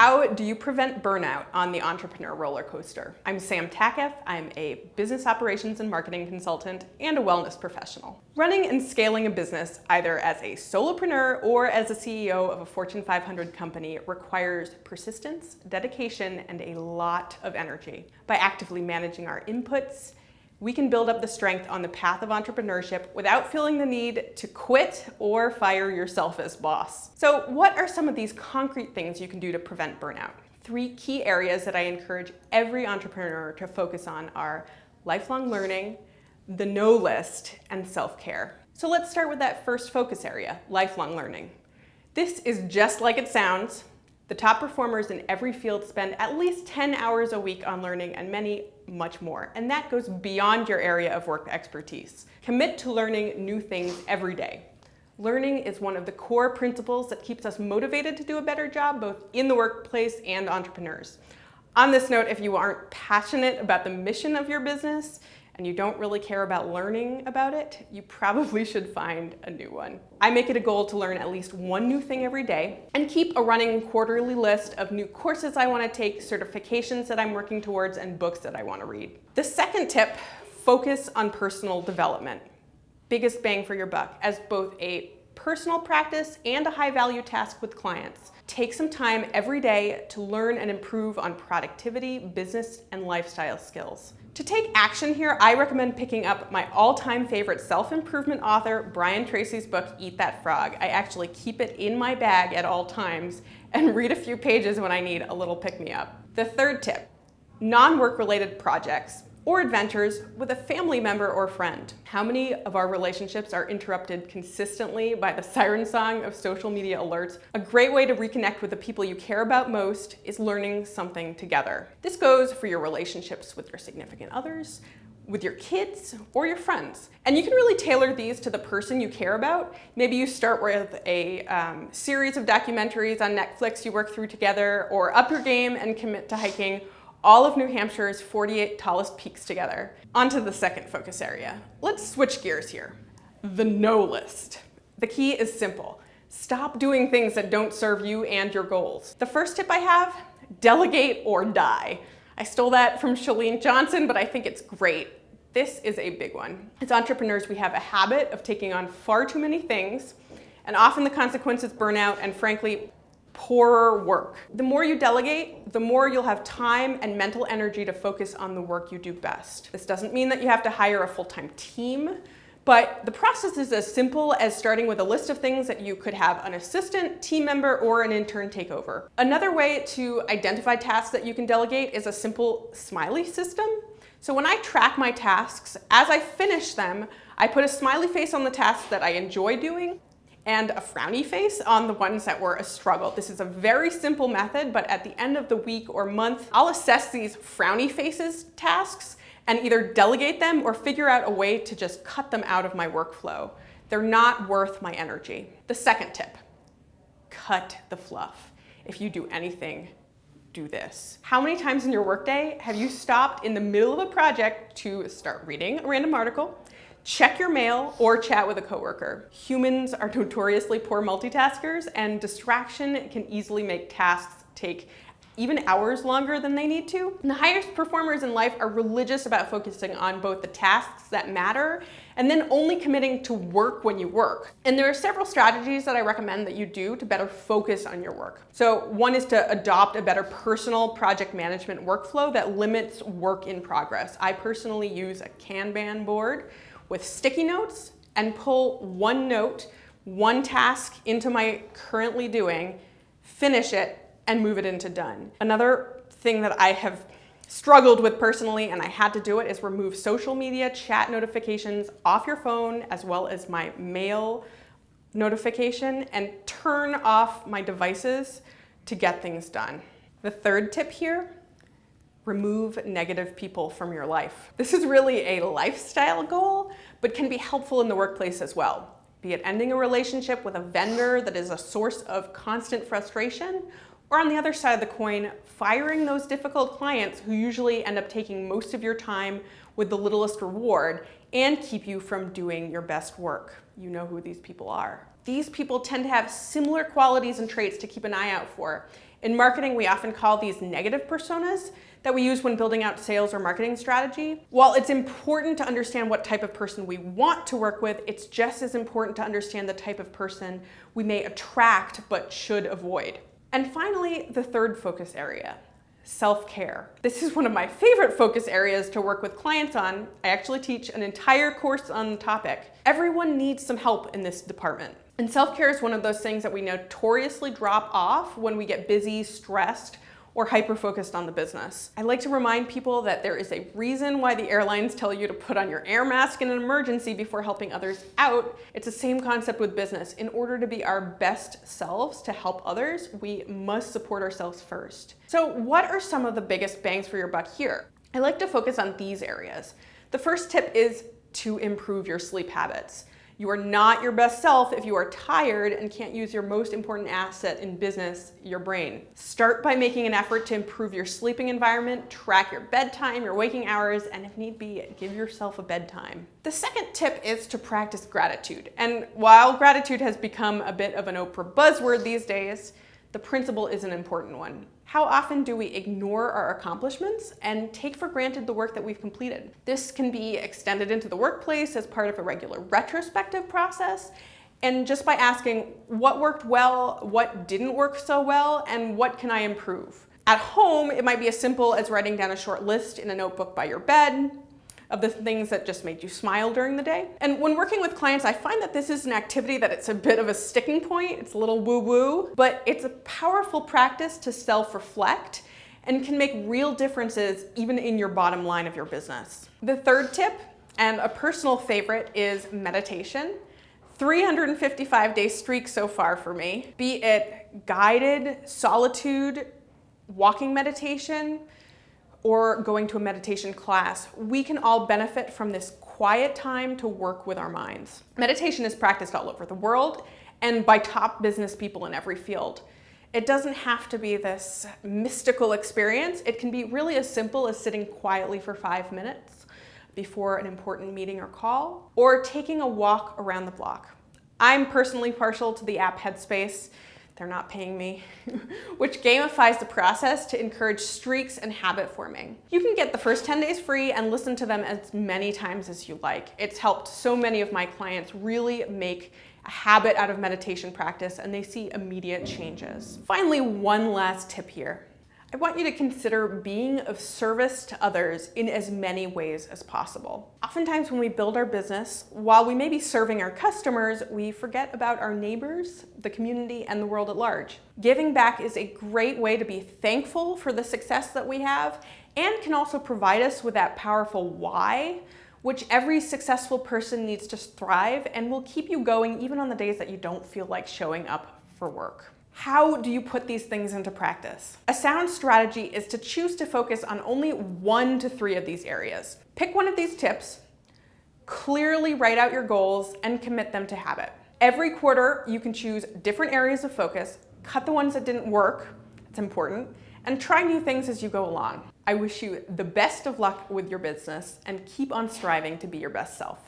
How do you prevent burnout on the entrepreneur roller coaster? I'm Sam Tackeff. I'm a business operations and marketing consultant and a wellness professional. Running and scaling a business, either as a solopreneur or as a CEO of a Fortune 500 company, requires persistence, dedication, and a lot of energy. By actively managing our inputs, we can build up the strength on the path of entrepreneurship without feeling the need to quit or fire yourself as boss. So what are some of these concrete things you can do to prevent burnout? 3 key areas that I encourage every entrepreneur to focus on are lifelong learning, the no list, and self-care. So let's start with that first focus area, lifelong learning. This is just like it sounds. The top performers in every field spend at least 10 hours a week on learning, and many much more. And that goes beyond your area of work expertise. Commit to learning new things every day. Learning is one of the core principles that keeps us motivated to do a better job, both in the workplace and entrepreneurs. On this note, if you aren't passionate about the mission of your business, and you don't really care about learning about it, you probably should find a new one. I make it a goal to learn at least one new thing every day and keep a running quarterly list of new courses I want to take, certifications that I'm working towards, and books that I want to read. The second tip, focus on personal development. Biggest bang for your buck as both a personal practice and a high-value task with clients. Take some time every day to learn and improve on productivity, business, and lifestyle skills. To take action here, I recommend picking up my all-time favorite self-improvement author, Brian Tracy's book, Eat That Frog. I actually keep it in my bag at all times and read a few pages when I need a little pick-me-up. The third tip, non-work related projects or adventures with a family member or friend. How many of our relationships are interrupted consistently by the siren song of social media alerts? A great way to reconnect with the people you care about most is learning something together. This goes for your relationships with your significant others, with your kids, or your friends. And you can really tailor these to the person you care about. Maybe you start with a series of documentaries on Netflix you work through together, or up your game and commit to hiking all of New Hampshire's 48 tallest peaks together. On to the second focus area. Let's switch gears here. The no list. The key is simple. Stop doing things that don't serve you and your goals. The first tip I have, delegate or die. I stole that from Chalene Johnson, but I think it's great. This is a big one. As entrepreneurs, we have a habit of taking on far too many things, and often the consequence is burnout and, frankly, poorer work. The more you delegate, the more you'll have time and mental energy to focus on the work you do best. This doesn't mean that you have to hire a full-time team, but the process is as simple as starting with a list of things that you could have an assistant, team member, or an intern take over. Another way to identify tasks that you can delegate is a simple smiley system. So when I track my tasks, as I finish them, I put a smiley face on the tasks that I enjoy doing and a frowny face on the ones that were a struggle. This is a very simple method, but at the end of the week or month, I'll assess these frowny faces tasks and either delegate them or figure out a way to just cut them out of my workflow. They're not worth my energy. The second tip, cut the fluff. If you do anything, do this. How many times in your workday have you stopped in the middle of a project to start reading a random article, check your mail, or chat with a coworker? Humans are notoriously poor multitaskers, and distraction can easily make tasks take even hours longer than they need to. And the highest performers in life are religious about focusing on both the tasks that matter and then only committing to work when you work. And there are several strategies that I recommend that you do to better focus on your work. So one is to adopt a better personal project management workflow that limits work in progress. I personally use a Kanban board with sticky notes and pull one note, one task into my currently doing, finish it, and move it into done. Another thing that I have struggled with personally, and I had to do it, is remove social media chat notifications off your phone, as well as my mail notification, and turn off my devices to get things done. The third tip here, remove negative people from your life. This is really a lifestyle goal, but can be helpful in the workplace as well. Be it ending a relationship with a vendor that is a source of constant frustration, or on the other side of the coin, firing those difficult clients who usually end up taking most of your time with the littlest reward and keep you from doing your best work. You know who these people are. These people tend to have similar qualities and traits to keep an eye out for. In marketing, we often call these negative personas that we use when building out sales or marketing strategy. While it's important to understand what type of person we want to work with, it's just as important to understand the type of person we may attract but should avoid. And finally, the third focus area, self-care. This is one of my favorite focus areas to work with clients on. I actually teach an entire course on the topic. Everyone needs some help in this department. And self-care is one of those things that we notoriously drop off when we get busy, stressed, or hyper-focused on the business. I like to remind people that there is a reason why the airlines tell you to put on your air mask in an emergency before helping others out. It's the same concept with business. In order to be our best selves to help others, we must support ourselves first. So what are some of the biggest bangs for your buck here? I like to focus on these areas. The first tip is to improve your sleep habits. You are not your best self if you are tired and can't use your most important asset in business, your brain. Start by making an effort to improve your sleeping environment, track your bedtime, your waking hours, and if need be, give yourself a bedtime. The second tip is to practice gratitude. And while gratitude has become a bit of an Oprah buzzword these days, the principle is an important one. How often do we ignore our accomplishments and take for granted the work that we've completed? This can be extended into the workplace as part of a regular retrospective process, and just by asking what worked well, what didn't work so well, and what can I improve? At home, it might be as simple as writing down a short list in a notebook by your bed of the things that just made you smile during the day. And when working with clients, I find that this is an activity that it's a bit of a sticking point. It's a little woo-woo, but it's a powerful practice to self-reflect and can make real differences even in your bottom line of your business. The third tip, and a personal favorite, is meditation. 355-day streak so far for me, be it guided solitude, walking meditation, or going to a meditation class. We can all benefit from this quiet time to work with our minds. Meditation is practiced all over the world and by top business people in every field. It doesn't have to be this mystical experience. It can be really as simple as sitting quietly for 5 minutes before an important meeting or call, or taking a walk around the block. I'm personally partial to the app Headspace. They're not paying me, which gamifies the process to encourage streaks and habit forming. You can get the first 10 days free and listen to them as many times as you like. It's helped so many of my clients really make a habit out of meditation practice, and they see immediate changes. Finally, one last tip here. I want you to consider being of service to others in as many ways as possible. Oftentimes when we build our business, while we may be serving our customers, we forget about our neighbors, the community, and the world at large. Giving back is a great way to be thankful for the success that we have, and can also provide us with that powerful why, which every successful person needs to thrive and will keep you going even on the days that you don't feel like showing up for work. How do you put these things into practice? A sound strategy is to choose to focus on only 1 to 3 of these areas. Pick one of these tips, clearly write out your goals, and commit them to habit. Every quarter, you can choose different areas of focus, cut the ones that didn't work, it's important, and try new things as you go along. I wish you the best of luck with your business and keep on striving to be your best self.